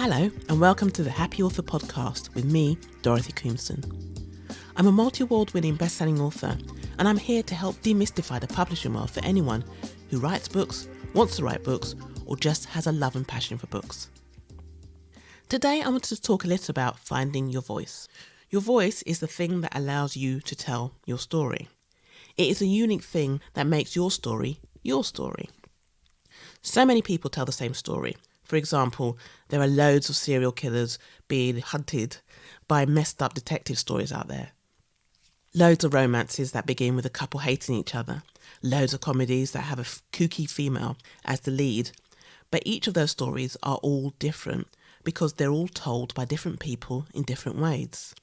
Hello and welcome to the Happy Author Podcast with me, Dorothy Coomson. I'm a multi-award winning best-selling author and I'm here to help demystify the publishing world for anyone who writes books, wants to write books, or just has a love and passion for books. Today I want to talk a little about finding your voice. Your voice is the thing that allows you to tell your story. It is a unique thing that makes your story your story. So many people tell the same story. For example, there are loads of serial killers being hunted by messed up detective stories out there. Loads of romances that begin with a couple hating each other. Loads of comedies that have a kooky female as the lead. But each of those stories are all different because they're all told by different people in different ways.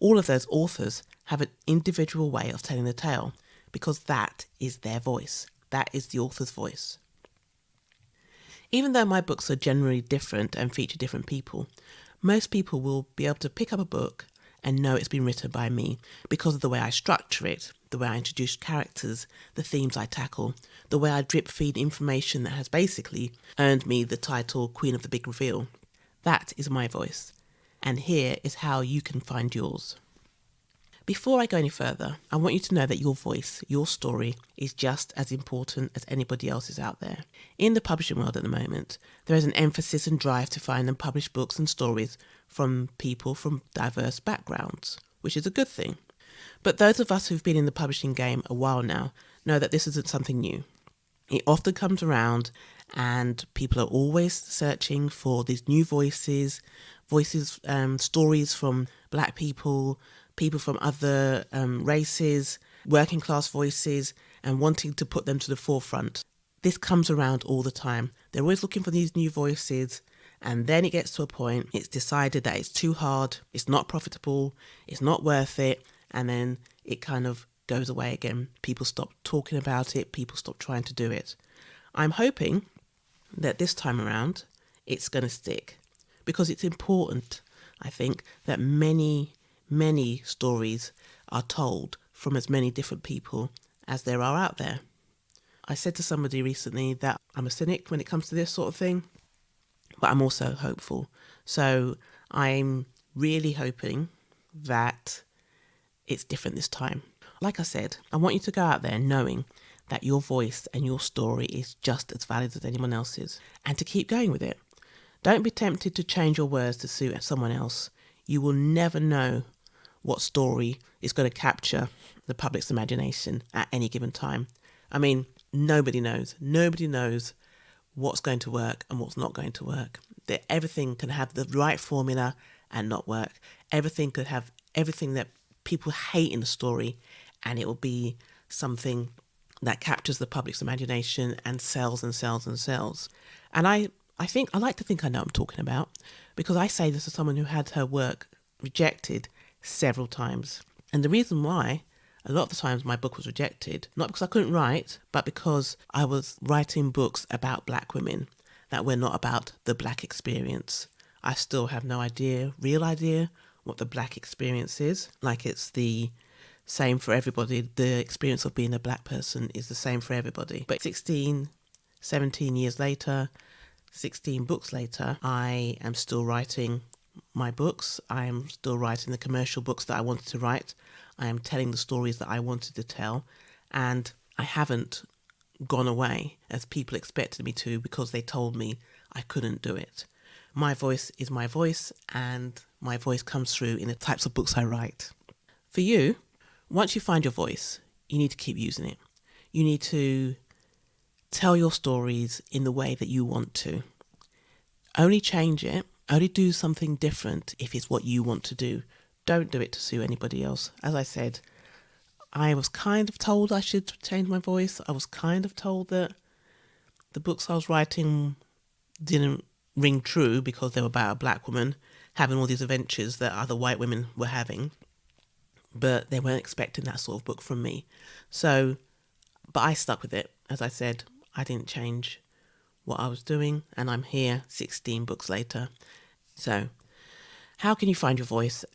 All of those authors have an individual way of telling the tale because that is their voice. That is the author's voice. Even though my books are generally different and feature different people, most people will be able to pick up a book and know it's been written by me because of the way I structure it, the way I introduce characters, the themes I tackle, the way I drip feed information that has basically earned me the title Queen of the Big Reveal. That is my voice, and here is how you can find yours. Before I go any further, I want you to know that your voice, your story, is just as important as anybody else's out there. In the publishing world at the moment, there is an emphasis and drive to find and publish books and stories from people from diverse backgrounds, which is a good thing. But those of us who've been in the publishing game a while now know that this isn't something new. It often comes around and people are always searching for these new voices, stories from Black people, people from other races, working class voices, and wanting to put them to the forefront. This comes around all the time. They're always looking for these new voices, and then it gets to a point, it's decided that it's too hard, it's not profitable, it's not worth it, and then it kind of goes away again. People stop talking about it, people stop trying to do it. I'm hoping that this time around, it's going to stick, because it's important, I think, that many stories are told from as many different people as there are out there. I said to somebody recently that I'm a cynic when it comes to this sort of thing, but I'm also hopeful. So I'm really hoping that it's different this time. Like I said, I want you to go out there knowing that your voice and your story is just as valid as anyone else's, and to keep going with it. Don't be tempted to change your words to suit someone else. You will never know what story is going to capture the public's imagination at any given time. I mean, nobody knows. Nobody knows what's going to work and what's not going to work. Everything can have the right formula and not work. Everything could have everything that people hate in a story, and it will be something that captures the public's imagination and sells and sells and sells. And I like to think I know what I'm talking about, because I say this as someone who had her work rejected several times. And the reason why a lot of the times my book was rejected, not because I couldn't write, but because I was writing books about Black women that were not about the Black experience. I still have no real idea what the Black experience is. Like, it's the same for everybody. The experience of being a Black person is the same for everybody. But 16, 17 years later, 16 books later, I am still writing my books. I am still writing the commercial books that I wanted to write. I am telling the stories that I wanted to tell, and I haven't gone away as people expected me to because they told me I couldn't do it. My voice is my voice, and my voice comes through in the types of books I write. For you, once you find your voice, you need to keep using it. You need to tell your stories in the way that you want to. Only change it. Only do something different if it's what you want to do. Don't do it to suit anybody else. As I said, I was kind of told I should change my voice. I was kind of told that the books I was writing didn't ring true because they were about a Black woman having all these adventures that other white women were having. But they weren't expecting that sort of book from me. But I stuck with it. As I said, I didn't change what I was doing, and I'm here 16 books later. So how can you find your voice?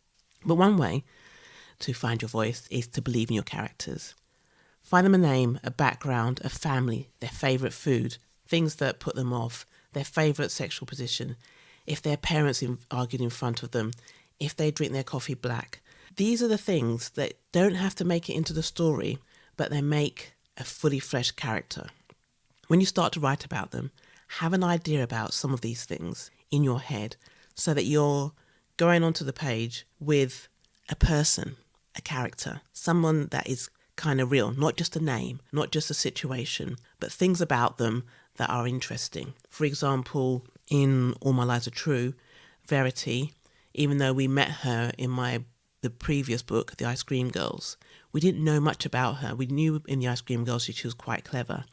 But one way to find your voice is to believe in your characters. Find them a name, a background, a family, their favourite food, things that put them off, their favourite sexual position, if their parents argued in front of them, if they drink their coffee black. These are the things that don't have to make it into the story, but they make a fully fleshed character. When you start to write about them, have an idea about some of these things in your head so that you're going onto the page with a person, a character, someone that is kind of real, not just a name, not just a situation, but things about them that are interesting. For example, in All My Lies Are True, Verity, even though we met her in the previous book, The Ice Cream Girls, we didn't know much about her. We knew in The Ice Cream Girls she was quite clever.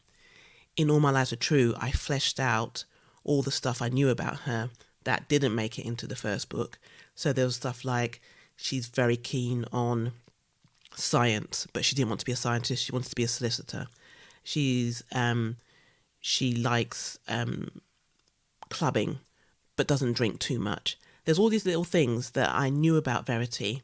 In All My Lies Are True, I fleshed out all the stuff I knew about her that didn't make it into the first book. So there was stuff like she's very keen on science, but she didn't want to be a scientist. She wanted to be a solicitor. She likes clubbing, but doesn't drink too much. There's all these little things that I knew about Verity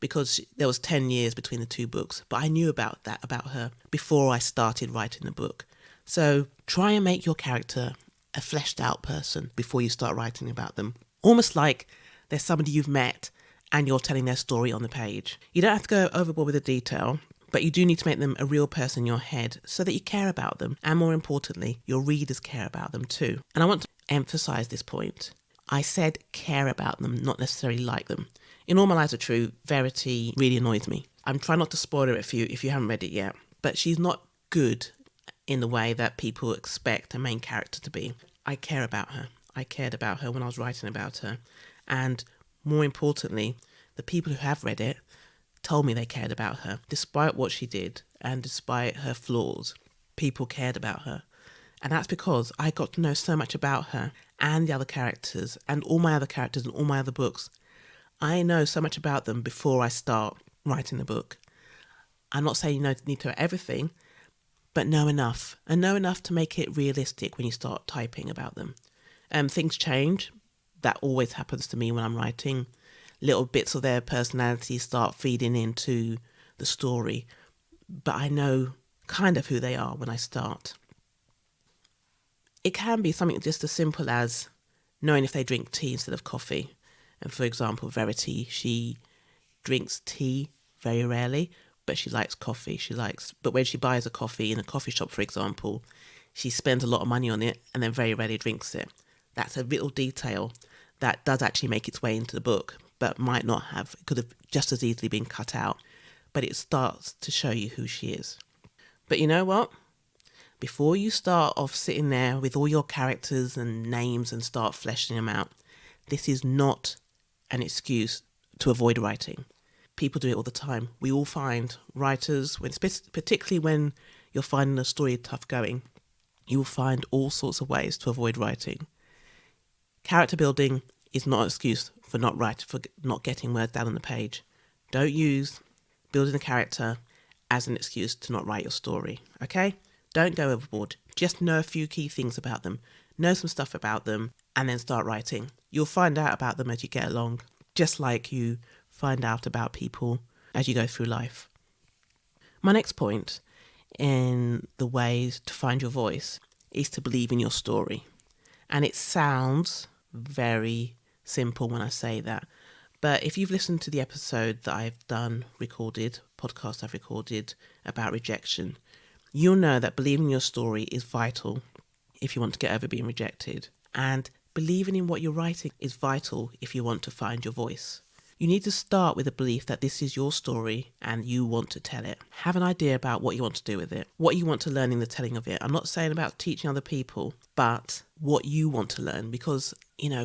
because there was 10 years between the two books, but I knew about her before I started writing the book. So try and make your character a fleshed out person before you start writing about them. Almost like they're somebody you've met and you're telling their story on the page. You don't have to go overboard with the detail, but you do need to make them a real person in your head so that you care about them. And more importantly, your readers care about them too. And I want to emphasize this point. I said care about them, not necessarily like them. In All My Lies Are True, Verity really annoys me. I'm trying not to spoil it if you haven't read it yet, but she's not good in the way that people expect a main character to be. I care about her. I cared about her when I was writing about her. And more importantly, the people who have read it told me they cared about her. Despite what she did and despite her flaws, people cared about her. And that's because I got to know so much about her and the other characters and all my other characters and all my other books. I know so much about them before I start writing the book. I'm not saying you need to know everything, but know enough. And know enough to make it realistic when you start typing about them. Things change. That always happens to me when I'm writing. Little bits of their personality start feeding into the story. But I know kind of who they are when I start. It can be something just as simple as knowing if they drink tea instead of coffee. And for example, Verity, she drinks tea very rarely, but she likes coffee. But when she buys a coffee in a coffee shop, for example, she spends a lot of money on it and then very rarely drinks it. That's a little detail that does actually make its way into the book, but might not have. It could have just as easily been cut out. But it starts to show you who she is. But you know what? Before you start off sitting there with all your characters and names and start fleshing them out, this is not an excuse to avoid writing. People do it all the time. We all find writers, particularly when you're finding a story tough going, you will find all sorts of ways to avoid writing. Character building is not an excuse for not getting words down on the page. Don't use building a character as an excuse to not write your story, okay? Don't go overboard. Just know a few key things about them. Know some stuff about them and then start writing. You'll find out about them as you get along, just like you find out about people as you go through life. My next point in the ways to find your voice is to believe in your story. And it sounds very simple when I say that. But if you've listened to the episode that I've podcast I've recorded about rejection, you'll know that believing in your story is vital if you want to get over being rejected. And believing in what you're writing is vital if you want to find your voice. You need to start with a belief that this is your story and you want to tell it. Have an idea about what you want to do with it, what you want to learn in the telling of it. I'm not saying about teaching other people, but what you want to learn, because,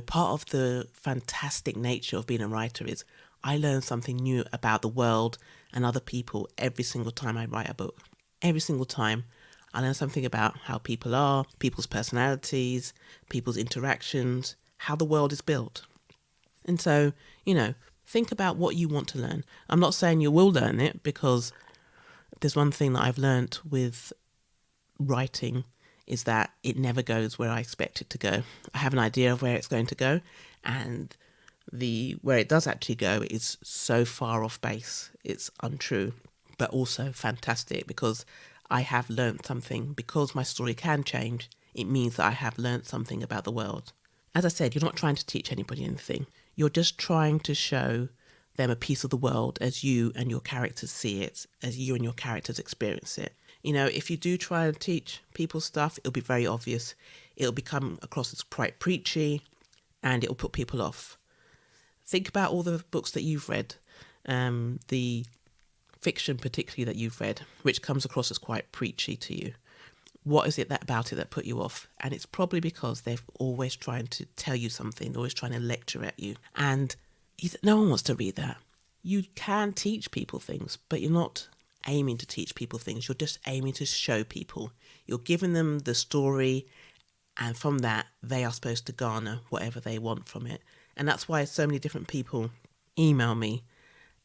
part of the fantastic nature of being a writer is I learn something new about the world and other people every single time I write a book. Every single time I learn something about how people are, people's personalities, people's interactions, how the world is built. And so, think about what you want to learn. I'm not saying you will learn it, because there's one thing that I've learnt with writing is that it never goes where I expect it to go. I have an idea of where it's going to go, and where it does actually go is so far off base. It's untrue, but also fantastic, because I have learnt something. Because my story can change, it means that I have learnt something about the world. As I said, you're not trying to teach anybody anything. You're just trying to show them a piece of the world as you and your characters see it, as you and your characters experience it. If you do try and teach people stuff, it'll be very obvious. It'll become across as quite preachy, and it'll put people off. Think about all the books that you've read, the fiction particularly that you've read, which comes across as quite preachy to you. What is it about it that put you off? And it's probably because they're always trying to tell you something, always trying to lecture at you. And no one wants to read that. You can teach people things, but you're not aiming to teach people things. You're just aiming to show people. You're giving them the story, and from that, they are supposed to garner whatever they want from it. And that's why so many different people email me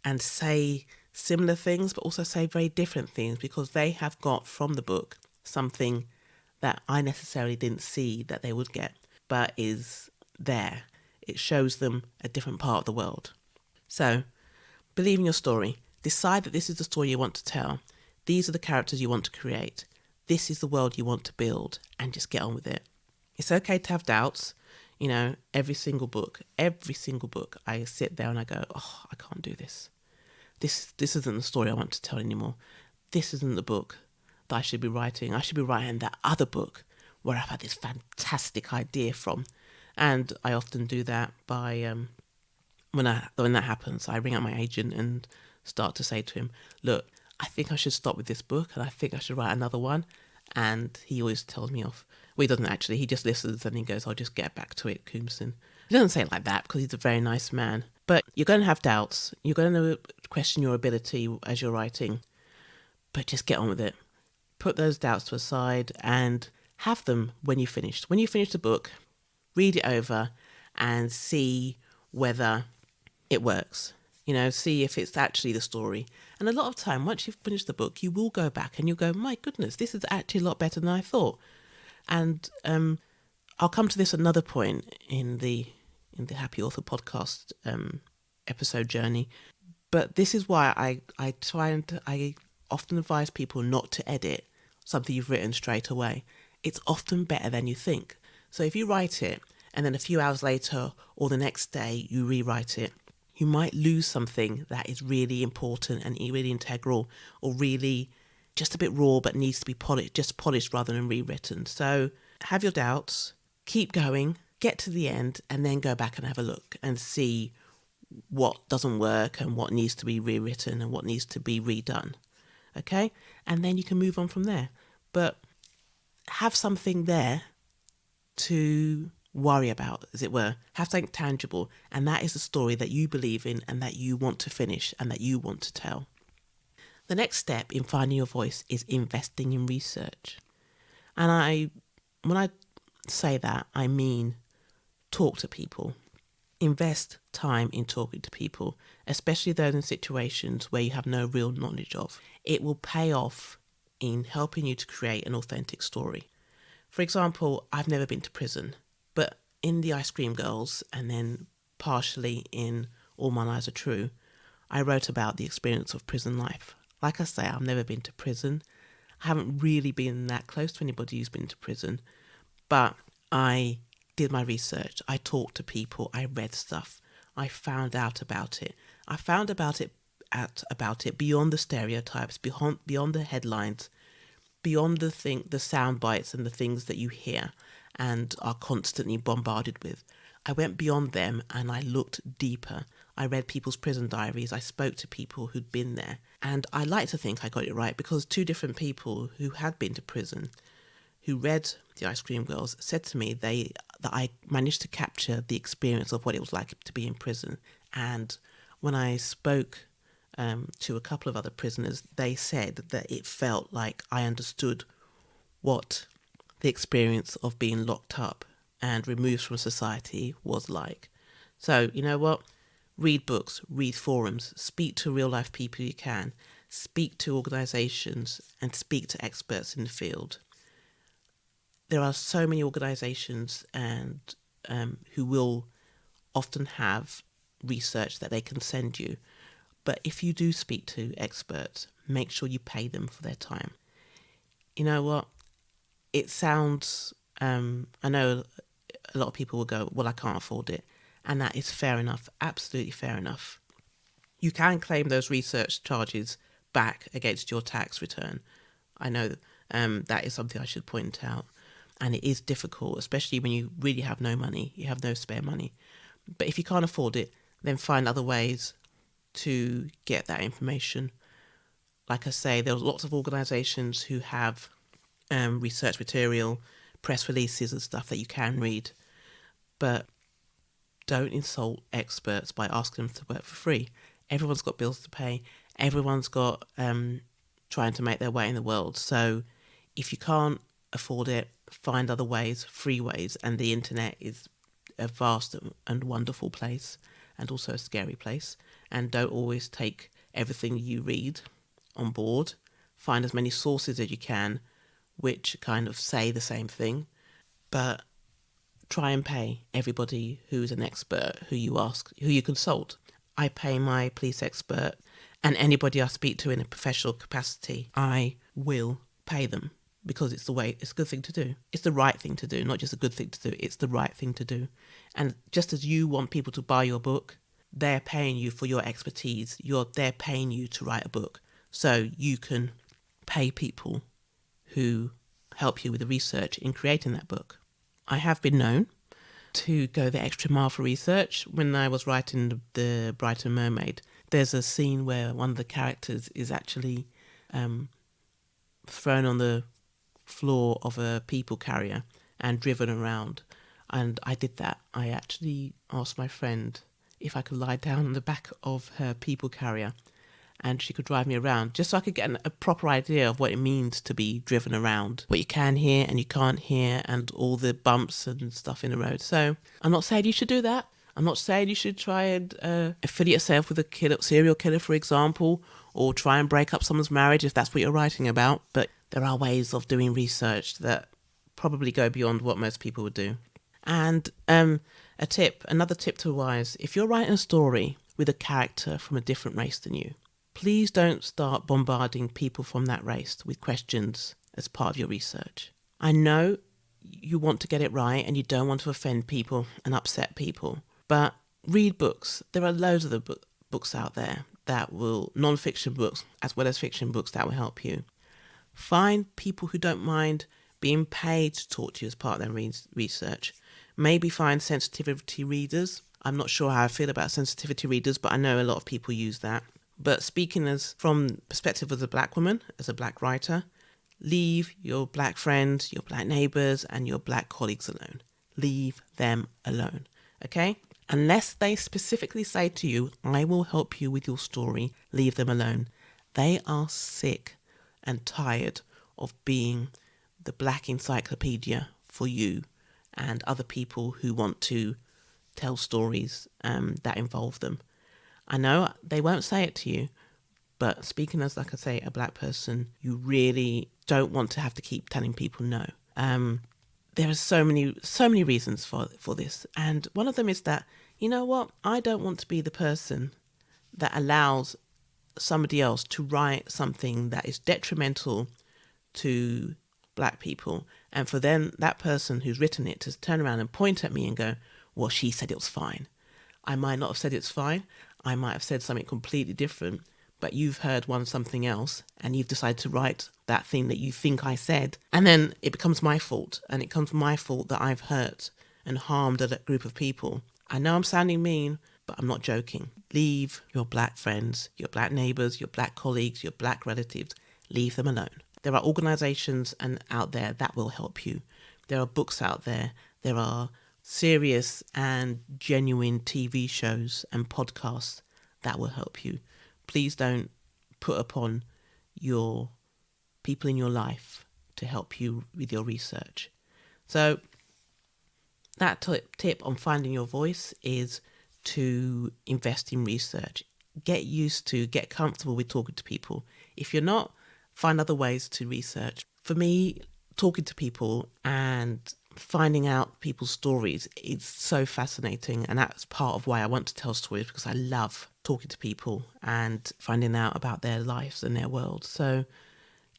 and say similar things, but also say very different things, because they have got from the book something that I necessarily didn't see that they would get, but is there. It shows them a different part of the world. So, believe in your story. Decide that this is the story you want to tell. These are the characters you want to create. This is the world you want to build, and just get on with it. It's okay to have doubts. Every single book, I sit there and I go, oh, I can't do this. This isn't the story I want to tell anymore. This isn't the book that I should be writing. I should be writing that other book where I've had this fantastic idea from. And I often do that by, when that happens, I ring up my agent and start to say to him, look, I think I should stop with this book and I think I should write another one. And he always tells me off. Well, he doesn't actually. He just listens and he goes, I'll just get back to it, Coomson. He doesn't say it like that because he's a very nice man. But you're going to have doubts. You're going to question your ability as you're writing. But just get on with it. Put those doubts to a side and have them when you finish. When you finish the book, read it over and see whether it works. See if it's actually the story. And a lot of time, once you've finished the book, you will go back and you'll go, my goodness, this is actually a lot better than I thought. And I'll come to this another point in the Happy Author podcast episode journey. But this is why I often advise people not to edit something you've written straight away. It's often better than you think. So if you write it and then a few hours later or the next day you rewrite it, you might lose something that is really important and really integral, or really just a bit raw but needs to be polished rather than rewritten. So have your doubts, keep going, get to the end, and then go back and have a look and see what doesn't work and what needs to be rewritten and what needs to be redone. Okay? And then you can move on from there. But have something there to worry about, as it were. Have something tangible, and that is the story that you believe in and that you want to finish and that you want to tell. The next step in finding your voice is investing in research. And when I say that, I mean talk to people. Invest time in talking to people, especially those in situations where you have no real knowledge of. It will pay off in helping you to create an authentic story. For example, I've never been to prison, but in The Ice Cream Girls, and then partially in All My Lies Are True, I wrote about the experience of prison life. Like I say, I've never been to prison. I haven't really been that close to anybody who's been to prison, but I did my research. I talked to people. I read stuff. I found out about it. I found about it beyond the stereotypes, beyond the headlines, beyond the sound bites and the things that you hear and are constantly bombarded with. I went beyond them and I looked deeper. I read people's prison diaries. I spoke to people who'd been there. And I like to think I got it right, because two different people who had been to prison, who read The Ice Cream Girls, said to me that I managed to capture the experience of what it was like to be in prison. And when I spoke to a couple of other prisoners, they said that it felt like I understood what the experience of being locked up and removed from society was like. So, you know what? Read books, read forums, speak to real life people you can, speak to organisations and speak to experts in the field. There are so many organisations and who will often have research that they can send you. But if you do speak to experts, make sure you pay them for their time. You know what? It sounds I know a lot of people will go, well, I can't afford it. And that is fair enough, absolutely fair enough. You can claim those research charges back against your tax return. I know that is something I should point out. And it is difficult, especially when you really have no money, you have no spare money. But if you can't afford it, then find other ways to get that information. Like I say, there's lots of organisations who have research material, press releases and stuff that you can read. But don't insult experts by asking them to work for free. Everyone's got bills to pay. Everyone's got trying to make their way in the world. So if you can't afford it, find other ways, free ways. And the internet is a vast and wonderful place, and also a scary place. And don't always take everything you read on board. Find as many sources as you can which kind of say the same thing, but try and pay everybody who's an expert, who you consult. I pay my police expert, and anybody I speak to in a professional capacity, I will pay them, because it's a good thing to do. It's the right thing to do, not just a good thing to do. It's the right thing to do. And just as you want people to buy your book, they're paying you for your expertise. They're paying you to write a book. So you can pay people who help you with the research in creating that book. I have been known to go the extra mile for research. When I was writing The Brighton Mermaid, there's a scene where one of the characters is actually thrown on the floor of a people carrier and driven around. And I did that. I actually asked my friend if I could lie down on the back of her people carrier and she could drive me around, just so I could get a proper idea of what it means to be driven around, what you can hear and you can't hear, and all the bumps and stuff in the road. So I'm not saying you should do that. I'm not saying you should try and affiliate yourself with a serial killer, for example, or try and break up someone's marriage if that's what you're writing about. But there are ways of doing research that probably go beyond what most people would do. And another tip to wise, if you're writing a story with a character from a different race than you, please don't start bombarding people from that race with questions as part of your research. I know you want to get it right and you don't want to offend people and upset people, but read books. There are loads of the books out there that will, non-fiction books as well as fiction books, that will help you. Find people who don't mind being paid to talk to you as part of their research. Maybe find sensitivity readers. I'm not sure how I feel about sensitivity readers, but I know a lot of people use that. But speaking from the perspective of a black woman, as a black writer, leave your black friends, your black neighbours and your black colleagues alone. Leave them alone, okay? Unless they specifically say to you, I will help you with your story, leave them alone. They are sick and tired of being the black encyclopedia for you and other people who want to tell stories that involve them. I know they won't say it to you, but speaking as, like I say, a black person, you really don't want to have to keep telling people no. There are so many reasons for this. And one of them is that, you know what? I don't want to be the person that allows somebody else to write something that is detrimental to black people. And for then that person who's written it to turn around and point at me and go, well, she said it was fine. I might not have said it's fine. I might have said something completely different, but you've heard something else and you've decided to write that thing that you think I said. And then it becomes my fault, and it becomes my fault that I've hurt and harmed a group of people. I know I'm sounding mean, but I'm not joking. Leave your black friends, your black neighbours, your black colleagues, your black relatives. Leave them alone. There are organisations out there that will help you. There are books out there. There are serious and genuine TV shows and podcasts that will help you. Please don't put upon your people in your life to help you with your research. So that tip on finding your voice is to invest in research. Get comfortable with talking to people. If you're not, find other ways to research. For me, talking to people and finding out people's stories is so fascinating, and that's part of why I want to tell stories, because I love talking to people and finding out about their lives and their world. So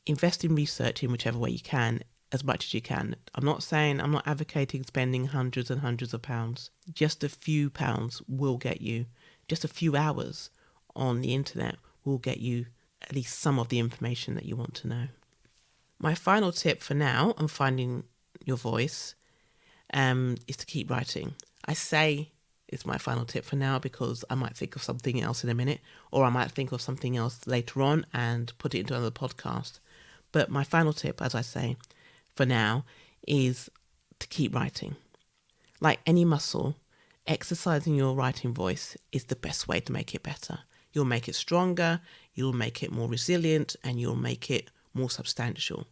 invest in research in whichever way you can. as much as you can. I'm not advocating spending hundreds and hundreds of pounds. Just a few pounds will get you, just a few hours on the internet will get you at least some of the information that you want to know. My final tip for now on finding your voice is to keep writing. I say it's my final tip for now because I might think of something else in a minute, or I might think of something else later on and put it into another podcast. But my final tip, as I say, for now, is to keep writing. Like any muscle, exercising your writing voice is the best way to make it better. You'll make it stronger, you'll make it more resilient, and you'll make it more substantial.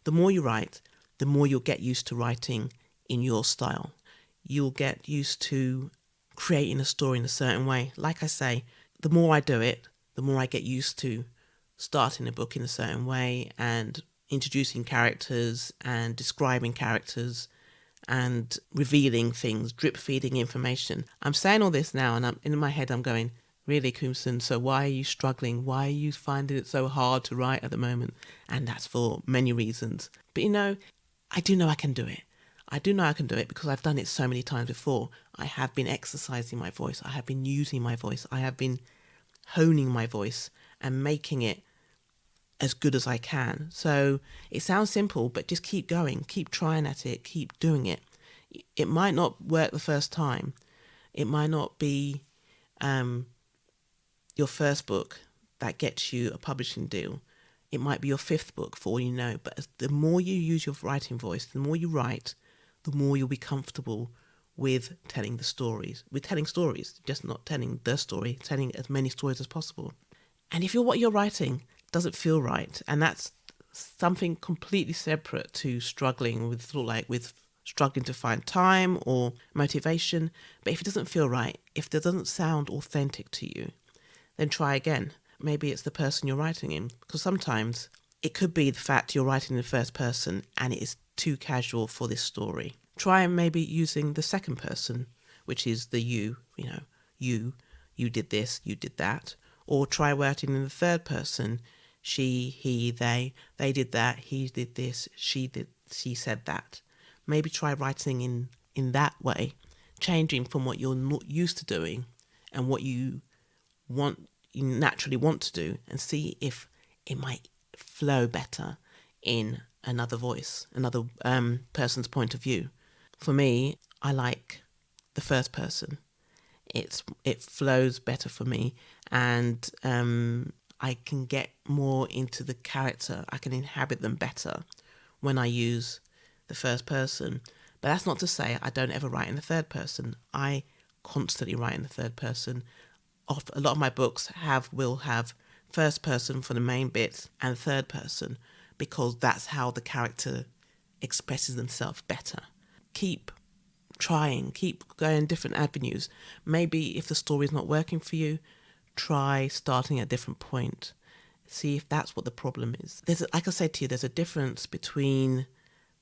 The more you write, the more you'll get used to writing in your style. You'll get used to creating a story in a certain way. Like I say, the more I do it, the more I get used to starting a book in a certain way and introducing characters and describing characters and revealing things, drip feeding information. I'm saying all this now and in my head I'm going, really, Coomson, so why are you struggling? Why are you finding it so hard to write at the moment? And that's for many reasons. But I do know I can do it. I do know I can do it because I've done it so many times before. I have been exercising my voice. I have been using my voice. I have been honing my voice and making it as good as I can. So it sounds simple, but just keep going. Keep trying at it. Keep doing it. It might not work the first time. It might not be your first book that gets you a publishing deal. It might be your fifth book for all you know. But the more you use your writing voice, the more you write, the more you'll be comfortable with telling the stories. With telling stories, just not telling the story, telling as many stories as possible. And if what you're writing doesn't feel right, and that's something completely separate to struggling with struggling to find time or motivation, but if it doesn't feel right, if it doesn't sound authentic to you, then try again. Maybe it's the person you're writing in, because sometimes it could be the fact you're writing in the first person and it is too casual for this story. Try maybe using the second person, which is the you did this, you did that. Or try writing in the third person, she, he, they did that, he did this, she said that. Maybe try writing in that way, changing from what you're not used to doing and what you naturally want to do, and see if it might flow better in another voice, another person's point of view. For me, I like the first person. It flows better for me, and I can get more into the character. I can inhabit them better when I use the first person. But that's not to say I don't ever write in the third person. I constantly write in the third person. A lot of my books will have first person for the main bits and third person, because that's how the character expresses themselves better. Keep trying, keep going different avenues. Maybe if the story is not working for you, try starting at a different point. See if that's what the problem is. Like I said to you, there's a difference between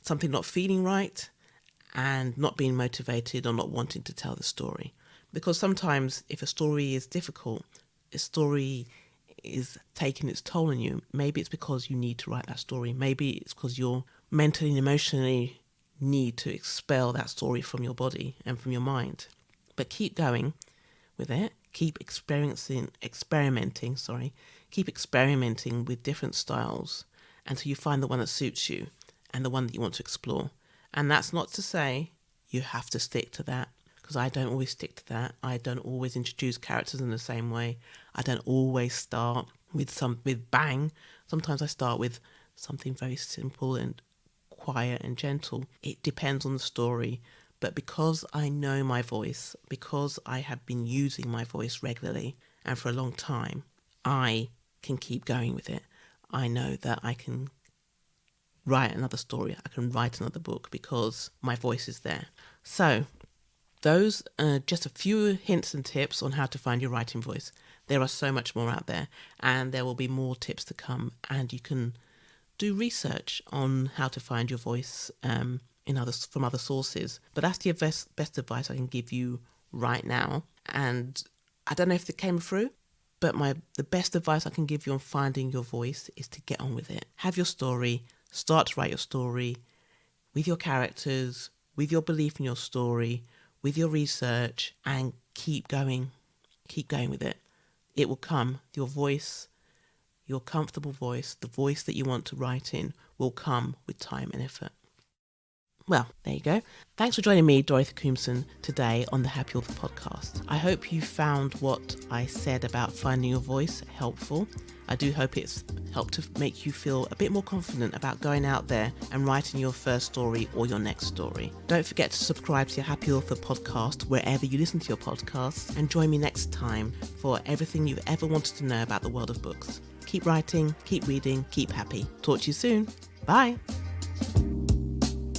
something not feeling right and not being motivated or not wanting to tell the story. Because sometimes if a story is difficult, a story is taking its toll on you, maybe it's because you need to write that story. Maybe it's because you're mentally and emotionally need to expel that story from your body and from your mind. But keep going with it. Keep experimenting with different styles until you find the one that suits you and the one that you want to explore. And that's not to say you have to stick to that, because I don't always stick to that. I don't always introduce characters in the same way. I don't always start with bang. Sometimes I start with something very simple and quiet and gentle. It depends on the story. But because I know my voice, because I have been using my voice regularly and for a long time, I can keep going with it. I know that I can write another story. I can write another book because my voice is there. So those are just a few hints and tips on how to find your writing voice. There are so much more out there, and there will be more tips to come, and you can do research on how to find your voice from other sources. But that's the best advice I can give you right now. And I don't know if it came through, but the best advice I can give you on finding your voice is to get on with it. Have your story, start to write your story, with your characters, with your belief in your story, with your research, and keep going. Keep going with it. It will come. Your voice, your comfortable voice, the voice that you want to write in will come with time and effort. Well, there you go. Thanks for joining me, Dorothy Coomson, today on the Happy Author podcast. I hope you found what I said about finding your voice helpful. I do hope it's helped to make you feel a bit more confident about going out there and writing your first story or your next story. Don't forget to subscribe to your Happy Author podcast wherever you listen to your podcasts, and join me next time for everything you've ever wanted to know about the world of books. Keep writing, keep reading, keep happy. Talk to you soon. Bye.